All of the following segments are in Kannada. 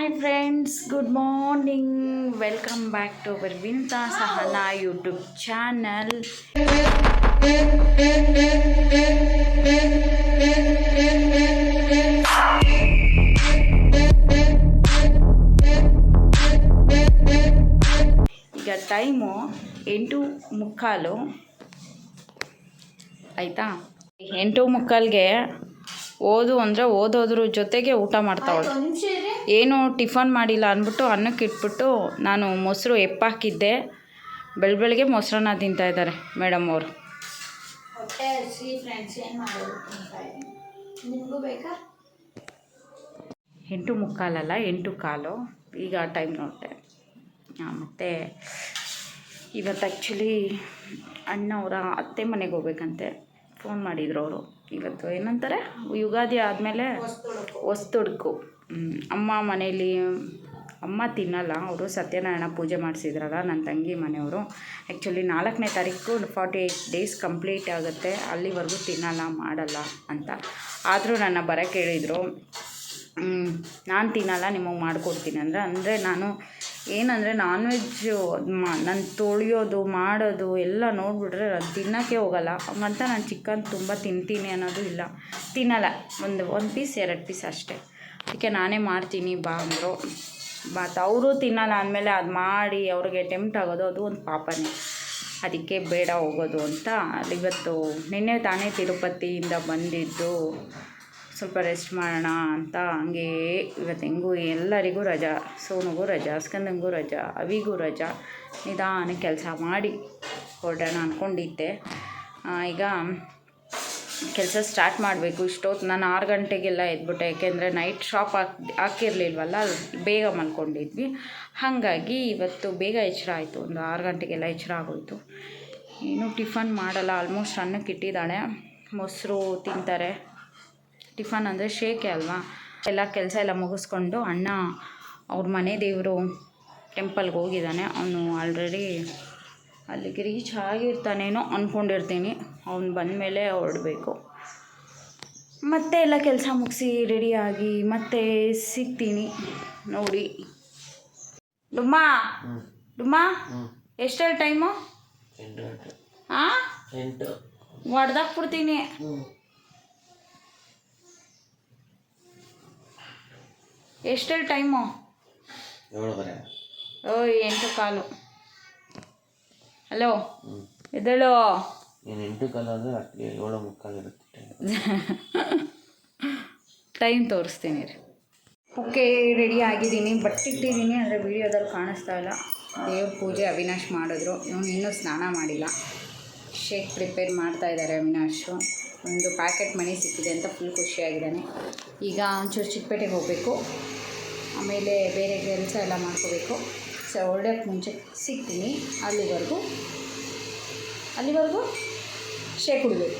Hi friends, good morning. Welcome back to our ವಿಂತಾ ಸಹನಾ ಯೂಟ್ಯೂಬ್ ಚಾನಲ್. ಈಗ ಟೈಮು 8:45 ಆಯಿತಾ. 8:45ಗೆ ಓದು ಅಂದರೆ ಓದೋದ್ರ ಜೊತೆಗೆ ಊಟ ಮಾಡ್ತಾವಳು. ಏನು ಟಿಫನ್ ಮಾಡಿಲ್ಲ ಅಂದ್ಬಿಟ್ಟು ಅನ್ನಕ್ಕೆ ಇಟ್ಬಿಟ್ಟು ನಾನು ಮೊಸರು ಎಪ್ಪಾಕಿದ್ದೆ. ಬೆಳಗ್ಗೆ ಮೊಸರನ್ನ ತಿಂತಾಯಿದ್ದಾರೆ ಮೇಡಮ್ ಅವರು. 8:45 ಅಲ್ಲ, 8:15 ಈಗ ಟೈಮ್ ನೋಡಿದೆ. ಮತ್ತು ಇವತ್ತು ಆ್ಯಕ್ಚುಲಿ ಅಣ್ಣವರ ಅತ್ತೆ ಮನೆಗೆ ಹೋಗ್ಬೇಕಂತೆ. ಫೋನ್ ಮಾಡಿದ್ರು ಅವರು. ಇವತ್ತು ಏನಂತಾರೆ, ಯುಗಾದಿ ಆದಮೇಲೆ ಹೊಸ್ತುಡ್ಕು. ಅಮ್ಮ ಮನೇಲಿ ಅಮ್ಮ ತಿನ್ನಲ್ಲ, ಅವರು ಸತ್ಯನಾರಾಯಣ ಪೂಜೆ ಮಾಡಿಸಿದ್ರಲ್ಲ ನನ್ನ ತಂಗಿ ಮನೆಯವರು. ಆ್ಯಕ್ಚುಲಿ 4ನೇ ತಾರೀಕು 48 ಡೇಸ್ ಕಂಪ್ಲೀಟ್ ಆಗುತ್ತೆ, ಅಲ್ಲಿವರೆಗೂ ತಿನ್ನಲ್ಲ ಮಾಡಲ್ಲ ಅಂತ. ಆದರೂ ನನ್ನ ಬರೋಕ್ಕೆ ಹೇಳಿದರು. ನಾನು ತಿನ್ನಲ್ಲ, ನಿಮಗೆ ಮಾಡಿಕೊಡ್ತೀನಿ ಅಂದರೆ ನಾನು ಏನಂದರೆ ನಾನ್ ವೆಜ್ಜು ನಾನು ತೊಳೆಯೋದು ಮಾಡೋದು ಎಲ್ಲ ನೋಡಿಬಿಟ್ರೆ ನಾನು ತಿನ್ನೋಕ್ಕೆ ಹೋಗಲ್ಲ. ಹಂಗಂತ ನಾನು ಚಿಕನ್ ತುಂಬ ತಿಂತೀನಿ ಅನ್ನೋದು ಇಲ್ಲ, ತಿನ್ನಲ್ಲ. ಒಂದು ಪೀಸ್ 2 ಪೀಸ್ ಅಷ್ಟೇ. ಅದಕ್ಕೆ ನಾನೇ ಮಾಡ್ತೀನಿ ಬಾ ಅಂದರು. ಮತ್ತು ಅವರು ತಿನ್ನಲ್ಲ ಅಂದಮೇಲೆ ಅದು ಮಾಡಿ ಅವ್ರಿಗೆ ಟೆಂಪ್ಟ್ ಆಗೋದು ಅದು ಒಂದು ಪಾಪನೇ. ಅದಕ್ಕೆ ಬೇಡ ಹೋಗೋದು ಅಂತ ಇವತ್ತು ನಿನ್ನೆ ತಾನೇ ತಿರುಪತಿಯಿಂದ ಬಂದಿದ್ದು, ಸ್ವಲ್ಪ ರೆಸ್ಟ್ ಮಾಡೋಣ ಅಂತ ಹಂಗೇ ಇವತ್ತು ಹೆಂಗೂ ಎಲ್ಲರಿಗೂ ರಜಾ. ಸೋನುಗೂ ರಜಾ, ಸ್ಕಂದಂಗೂ ರಜಾ, ಅವಿಗೂ ರಜಾ. ನಿಧಾನಕ್ಕೆ ಕೆಲಸ ಮಾಡಿ ಹೊರಡೋಣ ಅಂದ್ಕೊಂಡಿದ್ದೆ. ಈಗ ಕೆಲಸ ಸ್ಟಾರ್ಟ್ ಮಾಡಬೇಕು. ಇಷ್ಟೊತ್ತು ನಾನು 6 ಗಂಟೆಗೆಲ್ಲ ಎದ್ಬಿಟ್ಟೆ, ಯಾಕೆಂದರೆ ನೈಟ್ ಶಾಪ್ ಹಾಕಿರಲಿಲ್ವಲ್ಲ, ಬೇಗ ಮಲ್ಕೊಂಡಿದ್ವಿ. ಹಾಗಾಗಿ ಇವತ್ತು ಬೇಗ ಎಚ್ಚರ ಆಯಿತು. ಒಂದು 6 ಗಂಟೆಗೆಲ್ಲ ಎಚ್ಚರ ಆಗೋಯಿತು. ಇನ್ನೂ ಟಿಫನ್ ಮಾಡಲ್ಲ, ಆಲ್ಮೋಸ್ಟ್ ಅನ್ನಕ್ಕೆ ಇಟ್ಟಿದ್ದಾಳೆ. ಮೊಸರು ತಿಂತಾರೆ. ಟಿಫನ್ ಅಂದರೆ ಶೇಕೆ ಅಲ್ವಾ. ಎಲ್ಲ ಕೆಲಸ ಎಲ್ಲ ಮುಗಿಸ್ಕೊಂಡು ಅಣ್ಣ ಅವ್ರ ಮನೆ ದೇವರು ಟೆಂಪಲ್ಗೆ ಹೋಗಿದ್ದಾನೆ. ಅವನು ಆಲ್ರೆಡಿ ಅಲ್ಲಿಗೆ ರೀಚ್ ಆಗಿರ್ತಾನೇನೋ ಅಂದ್ಕೊಂಡಿರ್ತೀನಿ. ಅವನು ಬಂದಮೇಲೆ ಹೊರಡಬೇಕು. ಮತ್ತೆ ಎಲ್ಲ ಕೆಲಸ ಮುಗಿಸಿ ರೆಡಿಯಾಗಿ ಮತ್ತೆ ಸಿಗ್ತೀನಿ ನೋಡಿ. ಡುಮ್ಮಾ ಡುಮ್ಮಾ ಎಷ್ಟು ಟೈಮು? 8 ಹೊಡೆದಾಕ್ಬಿಡ್ತೀನಿ. ಎಷ್ಟು ಟೈಮು? 8:15. ಹಲೋ, ಎದ್ದೇಳು. 8:15 ಅಂದರೆ 7:45 ಇರುತ್ತೆ ಟೈಮ್ ತೋರಿಸ್ತೀನಿ ರೀ. ಓಕೆ, ರೆಡಿ ಆಗಿದ್ದೀನಿ. ಬಟ್ಟೆ ಇಟ್ಟಿದ್ದೀನಿ, ಅಂದರೆ ವೀಡಿಯೋದಲ್ಲಿ ಕಾಣಿಸ್ತಾ ಇಲ್ಲ. ದೇವ್ರ ಪೂಜೆ ಅವಿನಾಶ್ ಮಾಡಿದ್ರು. ಇವನು ಇನ್ನೂ ಸ್ನಾನ ಮಾಡಿಲ್ಲ. ಶೇಕ್ ಪ್ರಿಪೇರ್ ಮಾಡ್ತಾಯಿದ್ದಾರೆ ಅವಿನಾಶು. ಒಂದು ಪ್ಯಾಕೆಟ್ ಮನಿ ಸಿಕ್ಕಿದೆ ಅಂತ ಫುಲ್ ಖುಷಿಯಾಗಿದ್ದಾನೆ. ಈಗ ಒಂಚೂರು ಚಿಕ್ಕಪೇಟೆಗೆ ಹೋಗಬೇಕು, ಆಮೇಲೆ ಬೇರೆ ಕೆಲಸ ಎಲ್ಲ ಮಾಡ್ಕೋಬೇಕು. ಸೊ ಹೊರಡೋಕ್ಕೆ ಮುಂಚೆ ಸಿಗ್ತೀನಿ. ಅಲ್ಲಿವರೆಗೂ ಶೇಕ್ ಕುಡಿಬೇಕು.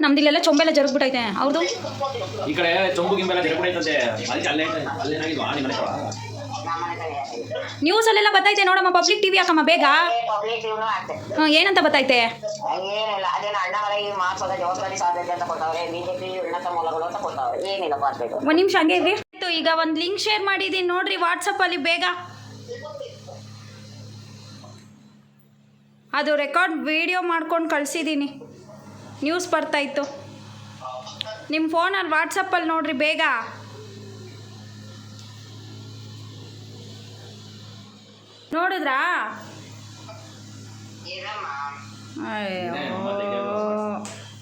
ನಮ್ದಿಲ್ಲೆಲ್ಲ ಚೊಂಬೆಲ್ಲ ಜರುಗ್ಬಿಟ್ಟೈತೆ. ಅವ್ರದ್ದು ಈ ಕಡೆ ಚೊಂಬು ಗಿಂಬೆಲ್ಲ ಜರುಗ್ಬಿಟ್ಟೈತೆ. ನ್ಯೂಸಲ್ಲೆಲ್ಲ ಬರ್ತೈತೆ ನೋಡಮ್ಮ. ಪಬ್ಲಿಕ್ ಟಿವಿ ಹಾಕಮ್ಮ ಬೇಗ. ಏನಂತ ಬರ್ತೈತೆ? ಒಂದು ನಿಮಿಷ ಹಂಗೆ ಇರ್ರಿ. ಈಗ ಒಂದು ಲಿಂಕ್ ಶೇರ್ ಮಾಡಿದ್ದೀನಿ ನೋಡ್ರಿ ವಾಟ್ಸಪ್ಪಲ್ಲಿ, ಬೇಗ. ಅದು ರೆಕಾರ್ಡ್ ವಿಡಿಯೋ ಮಾಡ್ಕೊಂಡು ಕಳಿಸಿದ್ದೀನಿ. ನ್ಯೂಸ್ ಬರ್ತಾಯಿತ್ತು ನಿಮ್ಮ ಫೋನಲ್ಲಿ, ವಾಟ್ಸಪ್ಪಲ್ಲಿ ನೋಡ್ರಿ ಬೇಗ. ನೋಡಿದ್ರಾ? ಅಯ್ಯೋ,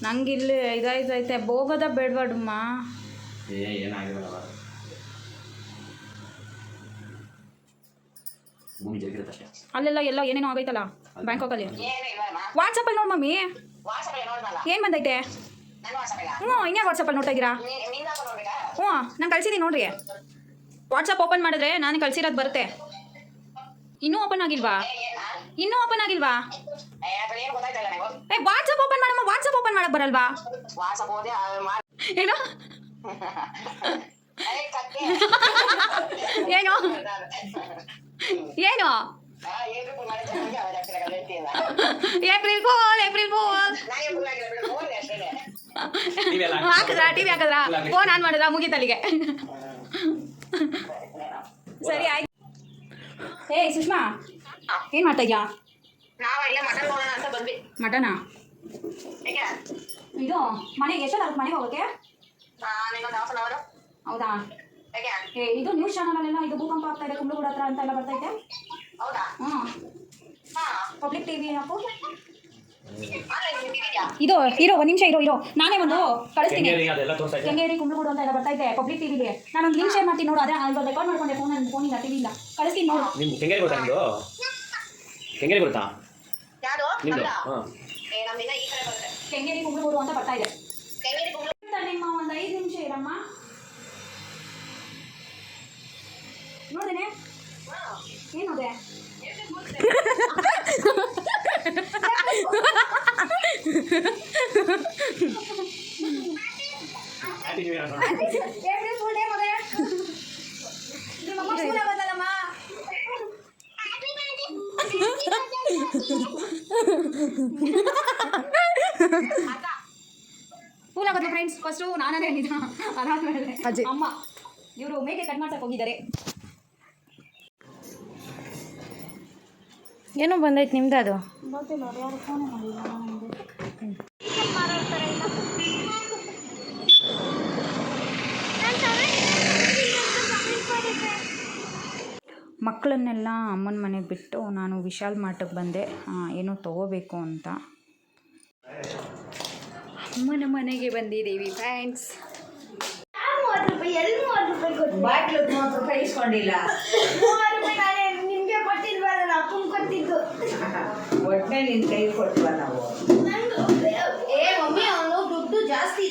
ನಂಗಿಲ್ಲಿ ಇದಾಯ್ತೈತೆ. ಹೋಗೋದ ಬೇಡವಾಡಮ್ಮ. ಅಲ್ಲೆಲ್ಲ ಎಲ್ಲ ಏನೇನೋ ಆಗೈತಲ್ಲ ಬ್ಯಾಂಕಾಕಲ್ಲಿ. ವಾಟ್ಸಪ್ಪಲ್ಲಿ ನೋಡಿ ಮಮ್ಮಿ, ಏನು ಬಂದೈತೆ? ಹಿಂಗೆ ವಾಟ್ಸಪ್ಪಲ್ಲಿ ನೋಡ್ತಾ ಇದ್ದೀರಾ? ನಾನು ಕಳ್ಸಿದ್ದೀನಿ ನೋಡ್ರಿ. ವಾಟ್ಸಪ್ ಓಪನ್ ಮಾಡಿದ್ರೆ ನಾನು ಕಳ್ಸಿರೋದು ಬರುತ್ತೆ. ಇನ್ನೂ ಓಪನ್ ಆಗಿಲ್ವಾ? ವಾಟ್ಸಪ್ ಓಪನ್ ಮಾಡಮ್ಮ. ವಾಟ್ಸಪ್ ಓಪನ್ ಮಾಡಕ್ಕೆ ಬರಲ್ವಾ? ಏನು ಏನು ಏನು ಏಪ್ರಿಲ್ ಫೋಲ್ ಹಾಕಿದ್ರಾ ಟಿವಿ ಹಾಕಿದ್ರಾ ಫೋನ್ ಆನ್ ಮಾಡಿದ್ರಾ ಮುಗೀತಲ್ಲಿಗೆ. ಸರಿ ಆಯ್ತು. ಏಯ್ ಸುಷ್ಮಾ ಏನು ಮಾಡ್ತಾ ಇದ್ಯಾ? ಮಟನಾ? ಇದು ಮನೆಗೆ ಎಷ್ಟೊತ್ತಾಗುತ್ತೆ ಮನೆಗೆ ಹೋಗೋಕ್ಕೆ? ಹೌದಾ? ಏ ಇದು ನ್ಯೂಸ್ ಚಾನಲಲ್ಲೆಲ್ಲ ಇದು ಭೂಕಂಪ ಆಗ್ತಾ ಇದೆ ಕುಂಬ್ಳಗೂಡು ಹತ್ರ ಅಂತ ಎಲ್ಲ ಬರ್ತೈತೆ. ಹ್ಞೂ ಪಬ್ಲಿಕ್ ಟಿವಿ ಹಾಕು. ಇದು ಇರೋ ಒಂದು ನಿಮಿಷ ಇರೋ ನಾನೇ ಒಂದು ಕಳಿಸ್ತೀನಿ. ಕೆಂಗೇರಿ ಕುಂಬ್ಳಗೂಡು ಅಂತ ಎಲ್ಲ ಬರ್ತೈತೆ ಪಬ್ಲಿಕ್ ಟಿವಿಗೆ. ನಾನೊಂದು ಲಿಂಕ್ ಶೇರ್ ಮಾಡ್ತೀನಿ ನೋಡು. ಅದೇ ಇವಾಗ ರೆಕಾರ್ಡ್ ಮಾಡ್ಕೊಂಡೆ ಫೋನಿಂದ ಟಿವಿಯಿಂದ ಕಳಿಸ್ತೀನಿ ನೋಡು. ಕೆಂಗೇರಿ ಗೊತ್ತಾ ನಿಮ್ಮದು? ಕೆಂಗೇರಿ ಗೊತ್ತಾ ನಿಮ್ಮದು? ಕೆಂಗೇರಿ ಕುಂಬ್ಳಗೂಡು ಅಂತ ಬರ್ತಾ ಇದೆ. ನಿಮ್ಮ ಒಂದು 5 ನಿಮಿಷ ಇರಮ್ಮ ನೋಡ್ದೇನೆ ಏನದೆ ಏಪ್ರಿಲ್ ಫುಲ್ ಡೇ ಮಗ ನಿಮ್ಮಮ್ಮ ಸ್ಕೂಲ್ ಬಂದಲ್ಲಮ್ಮ. ಫೂಲ್ ಆಗುತ್ತೆ ಫ್ರೆಂಡ್ಸ್. ಫಸ್ಟು ನಾನೇ ಹೇಳಿದ ಅದಾದ್ಮೇಲೆ ಅಮ್ಮ ಇವರು ಮೇಕೆ ಕಟ್ ಮಾಡ್ಸಕ್ಕೆ ಹೋಗಿದ್ದಾರೆ. ಏನೋ ಬಂದೈತೆ ನಿಮ್ದು ಅದು ಗೊತ್ತಿಲ್ಲ. ಯಾರು ಫೋನೇ ಮಾಡಿಲ್ಲ ಮಕ್ಕಳನ್ನೆಲ್ಲ ಅಮ್ಮನ ಮನೆಗೆ ಬಿಟ್ಟು ನಾನು ವಿಶಾಲ್ ಮಾರ್ಟಿಗೆ ಬಂದೆ ಏನೋ ತೊಗೋಬೇಕು ಅಂತ. ಅಮ್ಮನ ಮನೆಗೆ ಬಂದಿದ್ದೀವಿ ಫ್ರೆಂಡ್ಸ್. ಬಾಟ್ಲು 30 ರೂಪಾಯಿ ಇಸ್ಕೊಂಡಿಲ್ಲ. 3 ರೂಪಾಯಿ ನಿಮ್ಗೆ ಕೊಟ್ಟಿಲ್ವಲ್ಲ, ಅಪ್ಪಂಗೆ ಕೊಟ್ಟಿದ್ದು. ಒಟ್ಟೆ ನಿನ್ ಕೈ ಕೊಟ್ವ ನಾವು. ಏ ಮಮ್ಮಿ ಅವನು ದುಡ್ಡು ಜಾಸ್ತಿ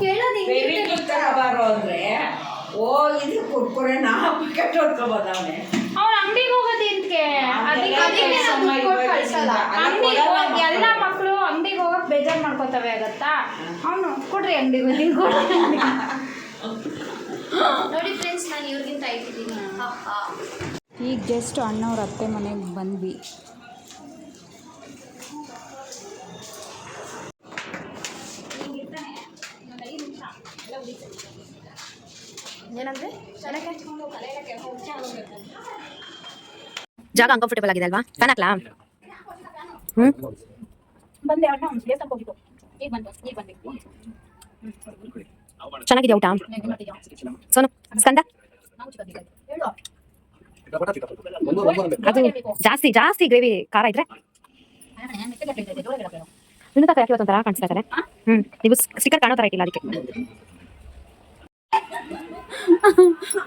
ಕೇಳೋದಿರೋ ಅಂದ್ರೆ ಓ ಇದು ಕೊಟ್ಕೊರೆ ನಾ ಪ್ಯಾಕೆಟ್ ಹೊಡ್ಕೊಬೋದವನೆ. ಅವ್ನ ಅಂಗಡಿಗೆ ಹೋಗೋದಕ್ಕೆ ಎಲ್ಲ ಮಕ್ಕಳು ಅಂಗಡಿಗೆ ಹೋಗೋಕೆ ಬೇಜಾರು ಮಾಡ್ಕೋತವೆ ಆಗತ್ತಾ. ಅವನು ಕೊಡ್ರಿ ಅಂಗಡಿಗೆ ಹೋಗಿ ನೋಡಿ ಫ್ರೆಂಡ್ಸ್, ನಾನು ಇವ್ರಿಗಿಂತ ಆಯ್ತಿದ್ದೀನಿ. ಈಗ ಜಸ್ಟ್ ಅಣ್ಣವ್ರ ಅತ್ತೆ ಮನೆಗೆ ಬಂದ್ವಿ. ಏನಂದ್ರೆ ಜಾಗ ಅನ್ಕಂಫರ್ಟೇಬಲ್ ಆಗಿದೆ ಅಲ್ವಾ? ಫ್ಯಾನ್ ಹಾಕ್ಲಾ? ಬಂದೆ ಅಣ್ಣ ದೇವಸ್ಥಾನಕ್ಕೆ ಹೋಗಿತ್ತು. ಈಗ ಬಂದೆ ಚೆನ್ನಾಗಿದೆ ಊಟ. ಸೋನು ಸ್ಕಂದ ಅದು ಜಾಸ್ತಿ ಗ್ರೇವಿ ಖಾರ ಇದ್ರೆ ವಿನುತಾ ಯಾಕೆ ಇವತ್ತೊಂಥರ ಕಾಣಿಸ್ತಾ ಇದ್ದಾರೆ. ನೀವು ಸ್ಟಿಕ್ಕರ್ ಕಾಣೋ ಥರ ಇಟ್ಟಿಲ್ಲ ಅದಕ್ಕೆ.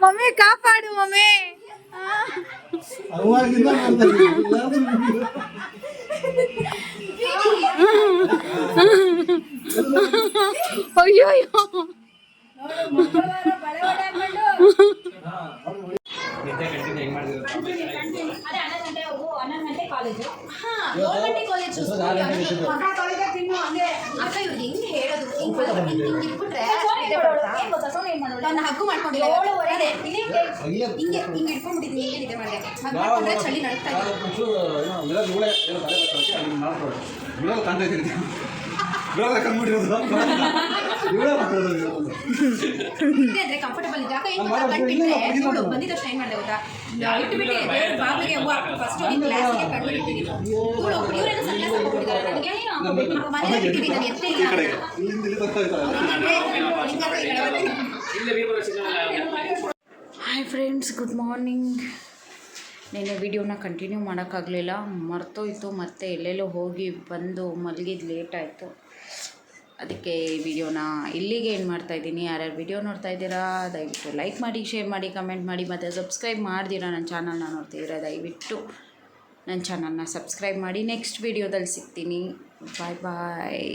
ಮಮ್ಮಿ ಕಾಪಾಡು ಮಮ್ಮಿ. ಅಯ್ಯೋ ಕಾಲೇಜು ಅಕ್ಕ ಇವ್ರಿಗೆ ಹಿಂಗೆ ಹೇಳೋದು ಹಿಂಗೆ ಇಟ್ಬಿಟ್ರೆ ನಾನು ಹಗ್ಗು ಮಾಡ್ಕೊಂಡಿಲ್ಲ. ಹಿಂಗೆ ಇಟ್ಕೊಂಡ್ಬಿಟ್ಟಿದ್ದೀನಿ. ಏನಿದೆ ಮಾಡಿದೆ ಹಗ್ಗು ಮಾಡ್ಕೊಂಡ್ರೆ ಚಳಿ ನಡುತ್ತಾ ಇದೆ ಕಂಫರ್ಟಬಲ್ ಇದೆ. ಅಕ್ಕ ಏನು ಕಣ್ಬಿಟ್ರೆ ಬಂದಿದ್ದ ತಕ್ಷಣ ಏನು ಮಾಡಿದೆ ಗೊತ್ತಾ, ಇಟ್ಟುಬಿಟ್ಟು ಬಾಗಿಲಿಗೆ ಫಸ್ಟ್ ಗ್ಲಾಸ್ಗೆ ಕಣ್ಬಿಟ್ಟಿದ್ದೀನಿ. ಇವರೆಲ್ಲ ಸನ್ಯಾಸ ಹೋಗ್ಬಿಟ್ಟಿದ್ದಾರೆ. ನನಗೆ ಮನೆಯಲ್ಲಿ ಇಟ್ಟಿದ್ದೀನಿ, ನಾನು ಎತ್ತೇ ಇಲ್ಲ. Hi friends, good morning. ನೆನ್ನೆ ವಿಡಿಯೋನ ಕಂಟಿನ್ಯೂ ಮಾಡೋಕ್ಕಾಗಲಿಲ್ಲ, ಮರ್ತೋಯ್ತು. ಮತ್ತು ಎಲ್ಲೆಲ್ಲೋ ಹೋಗಿ ಬಂದು ಮಲಗಿದ್ದು ಲೇಟ್ ಆಯಿತು. ಅದಕ್ಕೆ ಈ ವಿಡಿಯೋನ ಇಲ್ಲಿಗೆ ಏನು ಮಾಡ್ತಾಯಿದ್ದೀನಿ. ಯಾರ್ಯಾರು ವಿಡಿಯೋ ನೋಡ್ತಾ ಇದ್ದೀರಾ ದಯವಿಟ್ಟು ಲೈಕ್ ಮಾಡಿ, ಶೇರ್ ಮಾಡಿ, ಕಮೆಂಟ್ ಮಾಡಿ. ಮತ್ತು ಸಬ್ಸ್ಕ್ರೈಬ್ ಮಾಡ್ದಿರಾ ನನ್ನ ಚಾನಲ್ನ ನೋಡ್ತಿದ್ದೀರಾ ದಯವಿಟ್ಟು ನನ್ನ ಚಾನಲ್ನ ಸಬ್ಸ್ಕ್ರೈಬ್ ಮಾಡಿ. ನೆಕ್ಸ್ಟ್ ವಿಡಿಯೋದಲ್ಲಿ ಸಿಗ್ತೀನಿ. ಬಾಯ್ ಬಾಯ್.